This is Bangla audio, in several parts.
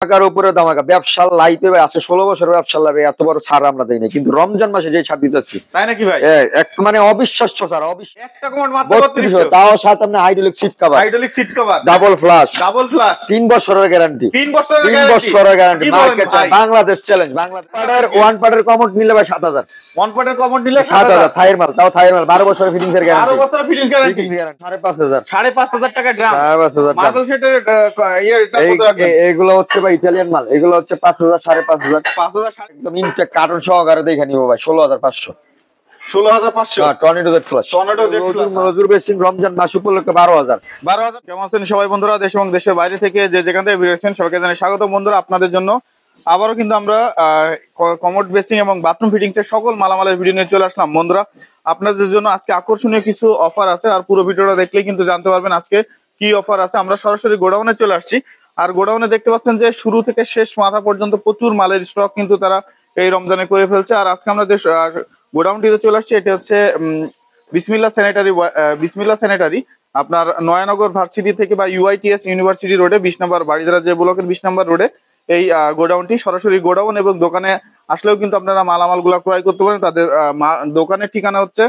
টাকার উপরে ধামাকা ব্যবসা লাইফে আছে 16 বছরের ব্যবসা লাভে এত বড় ছাড় আমরা দেই না, কিন্তু রমজান মাসে যে ছাড় দিতেছি তাই নাকি ভাই? এক মানে অবিশ্বাস্য ছাড়, একটা কমন মাত্র 3200, তাও সাথে আপনি hydraulic seat cover double flush 3 বছরের গ্যারান্টি 3 বছরের 3 বছরের guarantee market Bangladesh challenge Bangladesh one পার্টের কমন নিলে ভাই 7000, ওয়ান পার্টের কমন নিলে 7000 থাইয়ের মাল, তাও থাইয়ের মাল 12 বছরের ফিটিংস এর গ্যারান্টি 12 বছরের ফিটিংস গ্যারান্টি 5500 টাকা গ্রাম 5500 মার্বেল সেটের এটা কত রাখবেন? এগুলো হচ্ছে ভাই ইতালিয়ান মাল, এগুলো হচ্ছে 5000 5500 5000 একদম ইনটেক কার্টন সহকারে দেখে নিব ভাই 16500 টর্নেডো জেট ফ্লাশ মজুর বেসিং রমজান মাস উপলক্ষে 12000। কেমন আছেন সবাই বন্ধুরা, দেশ এবং দেশের বাইরে থেকে যে যেখান থেকে ভিডিও দেখছেন সবাইকে জানাই স্বাগত। বন্ধুরা আপনাদের জন্য আবারও কিন্তু আমরা কমোড বেসিং এবং বাথরুম ফিটিংস এর সকল মালামালের ভিডিও নিয়ে চলে আসলাম। বন্ধুরা আপনাদের জন্য আজকে আকর্ষণীয় কিছু অফার আছে, আর পুরো ভিডিওটা দেখলেই কিন্তু জানতে পারবেন আজকে কি অফার আছে। আমরা সরাসরি গোডাউনে চলে আসছি, আর গোডাউনে দেখতে পাচ্ছেন যে শুরু থেকে শেষ মাথা পর্যন্ত প্রচুর মালের স্টক কিন্তু তারা এই রমজানে করে ফেলছে। আর আজকে আমরা যে গোডাউনটিতে চলে আসছি এটা হচ্ছে বিসমিল্লাহ স্যানিটারি আপনার নয়ানগর ভার্সিটি থেকে বা ইউআইটিএস ইউনিভার্সিটি রোডে 20 নম্বর বাড়িধারা যে ব্লকের 20 নম্বর রোডে এই গোডাউনটি। সরাসরি গোডাউন এবং দোকানে আসলেও কিন্তু আপনারা মালামাল গুলা ক্রয় করতে পারেন। তাদের দোকানের ঠিকানা হচ্ছে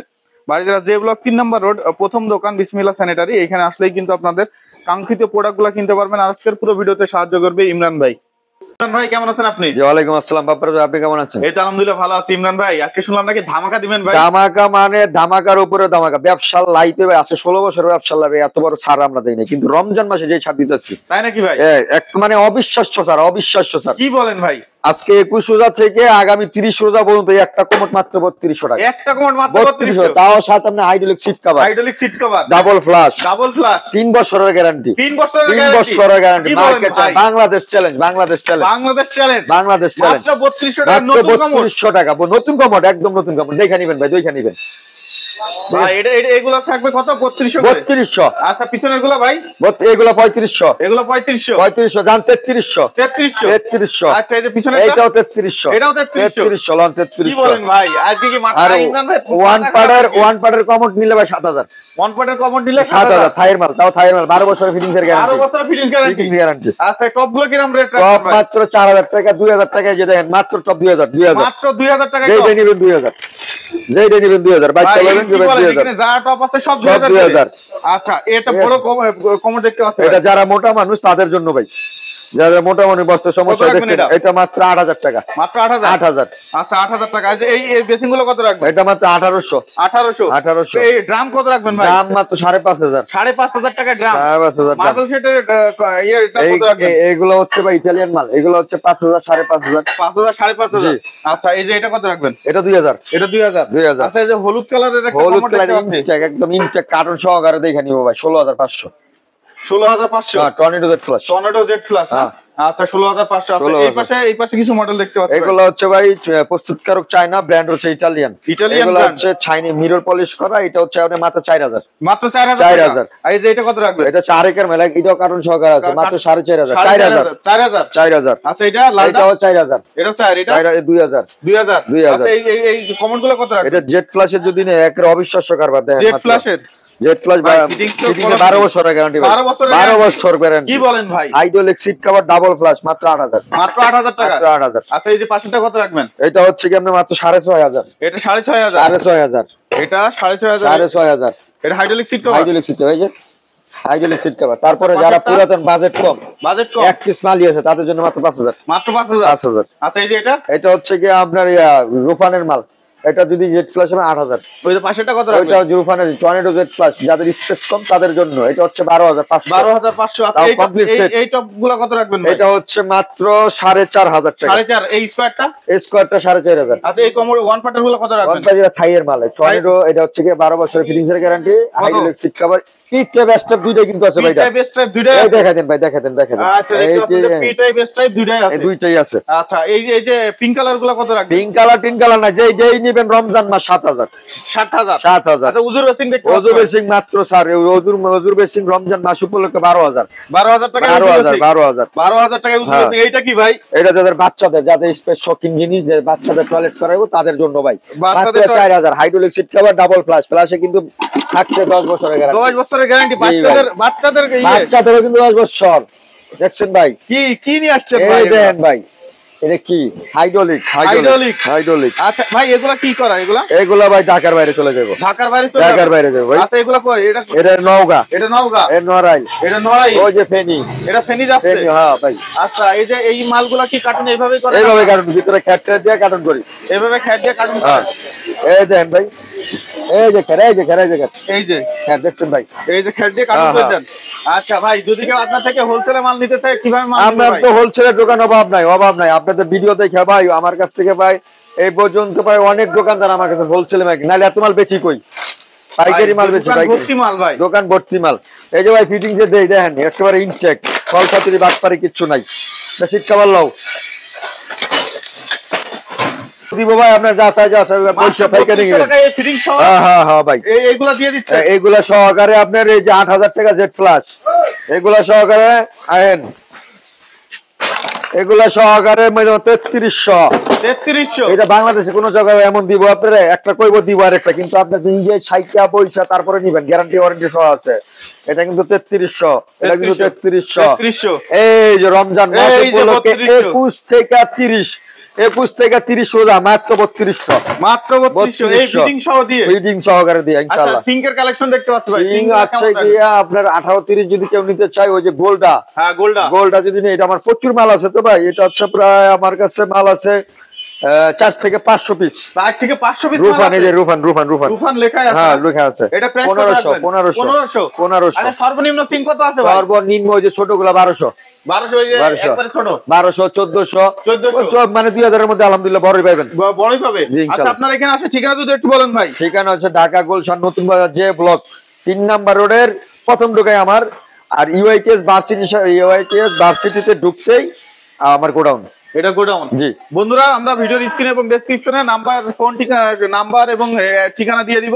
বাড়িধারা যে ব্লক 3 নম্বর রোড, প্রথম দোকান বিসমিল্লাহ স্যানিটারি। এখানে আসলেই কিন্তু আপনাদের কাঙ্ক্ষিত প্রোডাক্ট গুলা কিনতে পারবেন। আজকের পুরো ভিডিওতে সাহায্য করবে ইমরান ভাই। ইমরান ভাই কেমন আছেন আপনি? ওয়ালাইকুম আসসালাম বাপ্পার ভাই, আপনি কেমন আছেন? এই তো আলহামদুলিল্লাহ ভালো আছি। ইমরান ভাই আজকে শুনলাম নাকি ধামাকা দিবেন ভাই? ধামাকা মানে ধামাকার উপরে ধামাকা ব্যবসা লাইফে আছে 16 বছরের ব্যবসা লাভে এত বড় ছাড় আমরা দেই না, কিন্তু রমজান মাসে যে ছাড় দিতেছি তাই নাকি ভাই? এক মানে অবিশ্বাস্য ছাড়, অবিশ্বাস্য ছাড়। কি বলেন ভাই? আজকে 21 রোজা থেকে আগামী 30 রোজা পর্যন্ত একটা কমোড মাত্র 3200 টাকা, একটা কমোড মাত্র 3200, তাও সাথে আপনি hydraulic seat cover double flush 3 বছরের গ্যারান্টি 3 বছরের guarantee market Bangladesh challenge Bangladesh challenge মাত্র 3200 টাকা নতুন কমোড একদম নতুন কমোড দেখে নিবেন ভাই, দেখে নিবেন ভাই। এগুলো থাকবে কত? 3200। আচ্ছা পিছনের গুলো ভাই? এগুলো 3500, এগুলো 3500 জান 3300। আচ্ছা এই যে পিছনে এটাও 3300, এটাও 3300 লন 3300। কি বলেন ভাই? আজকে কি মাত্র ইমরান ভাই ওয়ান পার্টের কমোড নিলে ভাই 7000, ওয়ান পার্টের কমন নিলে 7000 থাইয়ের মাল, তাও থাইয়ের মাল 12 বছরের ফিটিংস এর গ্যারান্টি 12 বছরের ফিটিংস গ্যারান্টি। আচ্ছা টপ গুলো কিরকম রেট রাখবেন? টপ মাত্র 4000 টাকা 2000 টাকায় যে দেখেন মাত্র টপ 2000 মাত্র 2000 টাকা। যেই নেবেন 2000, যেই নেবেন 2000 ভাই চলবেন 2000। এখানে যা টপ আছে সব 2000। আচ্ছা এটা বড় কমন দেখতে পাচ্ছেন? এটা যারা মোটা মানুষ তাদের জন্য ভাই, যারা মোটা মানুষ বস্ত্র সমস্যা দেখছেন এটা মাত্র 8000 টাকা, মাত্র 8000। আচ্ছা 8000 টাকা। এই বেসিং গুলো কত রাখবেন? এটা মাত্র 1800। এই ড্রাম কত রাখবেন ভাই? দাম মাত্র 5500 5500 টাকা ড্রাম 5500 মার্বেল সেটের এটা কত রাখবেন? এগুলো হচ্ছে ভাই ইতালিয়ান মাল, এগুলো হচ্ছে 5000 5500 5500। আচ্ছা এই যে এটা কত রাখবেন? এটা 2000 2000। আচ্ছা এই যে হলুদ কালারের একটা হলুদ কালার ইনটেক একদম ইনটেক কার্টন সহকারে দেখে নিব ভাই 16500 টর্নেডো জেট ফ্লাশ আচ্ছা 16500। আচ্ছা এই পাশে কিছু মডেল দেখতে পাচ্ছেন? এগুলো হচ্ছে ভাই প্রস্তুতকারক চায়না, ব্র্যান্ড হচ্ছে ইটালিয়ান এগুলো হচ্ছে চাইনিজ মিরর পলিশ করা। এটা হচ্ছে আপনার মাত্র 4000, মাত্র 4000। এই যে এটা কত রাখবেন? এটা 4 মেলা, এটাও কার্টন সহকারে আছে মাত্র 4500 4000। আচ্ছা এটা লালটা? এটাও 4000, এটা 4 এটা 2000। আচ্ছা এই কমেন্ট গুলো কত রাখবেন? এটা জেট ফ্ল্যাশের যদি না একের অবিশ্বাস্য কারবার দেখেন, জেট ফ্ল্যাশ 12 বছরের গ্যারান্টি 12 বছর গ্যারান্টি। কি বলেন ভাই? Hydraulic seat cover double flush মাত্র 8000 টাকা 8000। আচ্ছা এই যে পাশেরটা কত রাখবেন? এটা হচ্ছে কি আপনি মাত্র 6500, এটা 6500। এটা 6500। এটা হাইড্রোলিক সিট এই যে হাইড্রোলিক সিট কভার। তারপরে যারা পুরাতন বাজেট কম এক পিস মালই আছে তাদের জন্য মাত্র 5000, মাত্র 5000। আচ্ছা এই যে এটা হচ্ছে কি আপনার রুফানের মাল, এটা যদি জেট ফ্ল্যাশ হবে 8000। ওই যে পাশেরটা কত রাখবেন? ওইটা রুফানের টর্নেডো জেট ফ্ল্যাশ, যাদের স্পেস কম তাদের জন্য এটা হচ্ছে 12500। আচ্ছা এই টপগুলো কত রাখবেন ভাই? এটা হচ্ছে মাত্র 4500 টাকা 4500। এই স্কয়ারটা 4500। আচ্ছা এই কমোড ওয়ান পার্টের গুলো কত রাখবেন? ওয়ান পার্টের থাইয়ের মাল টর্নেডো, এটা হচ্ছে কি 12 বছরের ফিটিংস এর গ্যারান্টি, হাইড্রোলিক সিট কভার, পিট টাইপ স্টেপ দুইটাই কিন্তু আছে ভাই। টাইপ স্টেপ দুইটাই এই দেখা দেন ভাই, দেখা দেন। আচ্ছা এই যে পি টাইপ স্টেপ দুইটাই আছে। আচ্ছা এই যে পিঙ্ক কালার গুলো কত রাখবেন? পিঙ্ক কালার টিন কালার না, যেই নেবেন রমজান মাস 7000। আচ্ছা উজুর বেসিং দেখতে পাচ্ছেন? ওজুর বেসিং মাত্র স্যার ওজুর বেসিং রমজান মাস উপলক্ষে 12000 টাকা 12000 টাকা উজুর বেসিং। এইটা কি ভাই? এটা যাদের বাচ্চাদের যাদের স্পেস শকিং জিনিস, যে বাচ্চাদের টয়লেট করাবো তাদের জন্য ভাই মাত্র 4000। হাইড্রোলিক সিট কভার ডাবল ফ্ল্যাশে কিন্তু থাকছে 10 বছরের গ্যারান্টি। 10 বছরের গ্যারান্টি বাচ্চাদের কিন্তু 10 বছর। দেখছেন ভাই, কি কি নিয়ে আসছেন এই ভাই? দেখেন ভাই, এটা কি হাইড্রোলিক, হাইড্রোলিক। হাইড্রোলিক। আচ্ছা ভাই, এগুলা কি করা? এগুলা এগুলা ভাই ঢাকার বাইরে চলে যাবো, ঢাকার বাইরে চলে ঢাকার যাবে? বাইরে যাবো ভাই। আচ্ছা এগুলা কই? এটা নওগাঁ, এটা নওগাঁ, এর নড়াই, এটা নড়াই, ওই যে ফেনী, এটা ফেনী যাচ্ছে। ফেনী, হ্যাঁ ভাই। আচ্ছা এই যে এই মালগুলা কি কার্টুন এইভাবেই করে? এইভাবে কার্টুন, ভিতরে খ্যাটটা দিয়ে কার্টুন করি। এইভাবে খ্যাট দিয়ে কার্টুন হ্যাঁ, করে? এই দেখেন ভাই, এই যে খ্যাট, এই যে খ্যাট, এই যে খ্যাট, এই যে হ্যাঁ দেখছেন ভাই। এই যে খ্যাট দিয়ে কার্টুন হ্যাঁ, করে হ্যাঁ। দেন। আচ্ছা ভাই, যদি কেউ আপনার থেকে হোলসেলে মাল নিতে চায় কিভাবে মাল নিবে আপনার ভাই? তো হোলসেলের দোকান অভাব নাই, অভাব নাই। আপনাদের ভিডিও দেখে ভাই আমার কাছ থেকে ভাই এই পর্যন্ত ভাই অনেক দোকানদার আমার কাছে হোলসেলে মাল, নাহলে এত মাল বেশি কই, পাইকারি মাল বেশি, দোকান পাইকারি ভর্তি মাল ভাই। দোকান ভর্তি মাল। এই যে ভাই ফিটিং যে দেই দেখেন একেবারে ইনটেক, ফল ছাত্রী বাটপারি কিচ্ছু নাই। শীত খাবার লাও দিব ভাই, আপনার যা চাই যা চাই পয়সা পাইকারি নিবেন। 3200 টাকায় এই ফিটিং সহ হ্যাঁ হ্যাঁ হ্যাঁ ভাই, এইগুলা দিয়ে দিচ্ছে। এইগুলা সহকারে আপনার এই যে 8000 টাকা জেড প্লাস, এগুলা সহকারে আইন, এগুলা সহকারে 3300। 3300 এটা বাংলাদেশে কোন জায়গায় এমন দিব আপনারা, একটা কইব দিব আর একটা, কিন্তু আপনার নিজে সাইকা পয়সা তারপরে নিবেন, গ্যারান্টি ওয়ারেন্টি সহ আছে। এটা কিন্তু 3300, এটা কিন্তু 3300। এই যে রমজান মাস এই যে উপলক্ষে 3200, 21 থেকে 30, 21 থেকে 30 সোজা মাত্র 3200, মাত্র 3200 এই ফিটিং সহ দিয়ে, ফিটিং সহকারে দিয়ে আচ্ছা ইনশাআল্লাহ। সিঙ্কের কালেকশন দেখতে পাচ্ছি ভাই। সিং আছে গিয়া আপনার 18 30 যদি কেউ নিতে চায়, ওই যে গোলটা, হ্যাঁ গোল্ডা, গোলটা যদি নেই, এটা আমার প্রচুর মাল আছে তো ভাই। এটা হচ্ছে প্রায় আমার কাছে মাল আছে 4 থেকে 500 পিস। 4 থেকে 500 পিস মাল রুফান, এই আছে। যে রুফান, রুফান, রুফান, রুফান লেখা আছে। হ্যাঁ লেখা আছে। এটা প্রাইস 1500, 1500, 1500। আরে সর্বনিম্ন সিং কত আছে ভাই? সর্বনিম্ন ওই যে ছোটগুলা 1200, 1200 এই যে 1200, একবারে ছোট 1200, 1400, 1400 মানে 2000 এর মধ্যে আলহামদুলিল্লাহ বড়ই পাবেন। বড়ই পাবে। জি, ইনশাআল্লাহ। আচ্ছা আপনার এখানে আসে ঠিকানা যদি একটু বলেন ভাই। ঠিকানা হচ্ছে ঢাকা গুলশান নতুন বাজার যে ব্লক 3 নাম্বার রোডের প্রথম ঢোকায় আমার, আর ইউআইটিএস ভার্সিটিতে ঢুকতেই আমার গোডাউন। এটা গোডাউন। জি বন্ধুরা, আমরা ভিডিওর স্ক্রিনে এবং ডেসক্রিপশনে নাম্বার, ফোন ঠিকানা, নাম্বার এবং ঠিকানা দিয়ে দিব।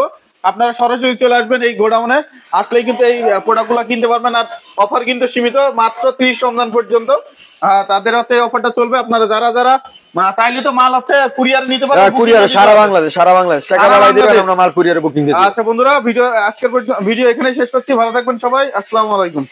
আপনারা সরাসরি চলে আসবেন এই গোডাউনে, আসলেই কিন্তু এই প্রোডাক্টগুলো কিনতে পারবেন। আর অফার কিন্তু সীমিত, মাত্র 30 রমজান পর্যন্ত তাদের হাতে অফারটা চলবে। আপনারা যারা যারা চাইলে তো মাল হচ্ছে কুরিয়ার নিতে পারবেন, কুরিয়ার সারা বাংলাদেশ, সারা বাংলাদেশ টাকা সারা বাড়াই দিবেন, বাংলাদেশ। আমরা মাল কুরিয়ারে বুকিং দিতে। আচ্ছা বন্ধুরা, আজকের ভিডিও এখানে শেষ করছি। ভালো থাকবেন সবাই, আসসালামু আলাইকুম।